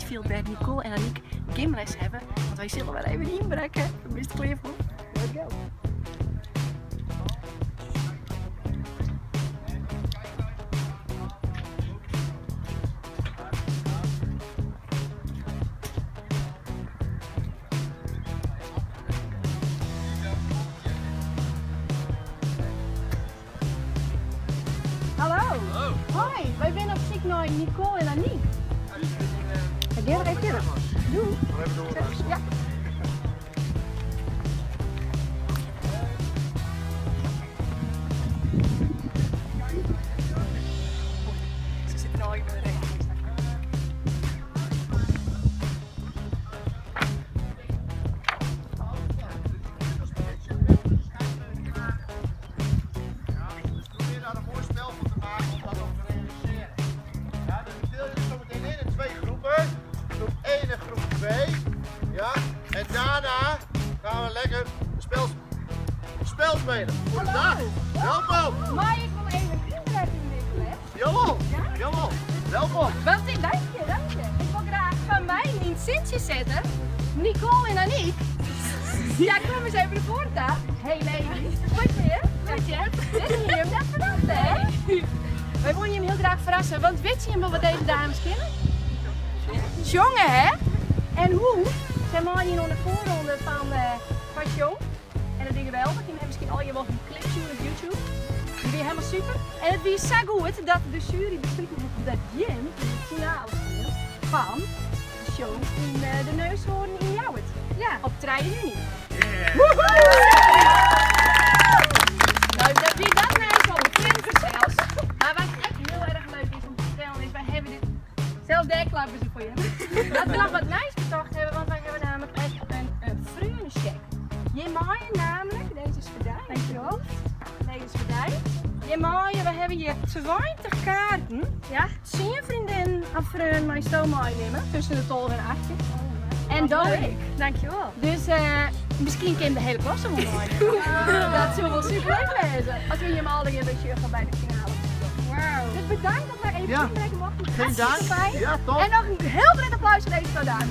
sportfjild bij Nicole en Anniek gymles hebben. Want wij zullen wel even inbreken. Mr. Clifford, let's go. Hallo. Hoi, wij zijn op zoek naar Nicole en Anniek. Ja, die even doe. Ja. Ze zitten nou even recht. Ja, en daarna gaan we lekker spel spelen. Goedendag. Welkom. Maar ik wil even inbreiden in deze les. Jawel. Jawel. Welkom. Dank je, dank je. Ik wil graag van mij in het zintje zetten. Nicole en Anniek. Ja, kom eens even ervoor staan. Hey ladies. Goedje, goedje. Dit is hier, dat verrast hè? Wij willen je hem heel graag verrassen, want weet je wat deze dames kennen? SjONG hè? En hoe? Zij maken hier nog de voorronde van SjONG. En dat ding geweldig. Je hebt misschien al je wel een clip zien op YouTube. Die weer helemaal super. En het weer zo goed dat de jury besloten heeft dat Jim in de finale speelt van SjONG in de Neushoorn Ljouwert. Ja, op 3 juni. Nou, dat weer dat nou zo bekend zelfs. Maar wat echt heel erg leuk is om te vertellen is, wij hebben dit, zelfs daar klappen ze voor je. Dat we nog wat nice bedacht hebben, want wij hebben namelijk echt een freonecheque. Je maaien namelijk, deze is verdaan, dankjewel. Deze is verdaan. Je maaien, we hebben hier 20 kaarten. Ja, 10 vriendinnen aan freon mijn stoommaai nemen, tussen de 12 en 18. En dan ik. Dankjewel. Dus misschien kan de hele klas hem maaien. Dat zou wel super leuk wezen. Als we hem al hebben gaan bij de finale. Wauw. Dus bedankt dat we even inbreken mochten. Geen dank. Fijn. Ja, top. En nog een heel breed applaus voor deze dames.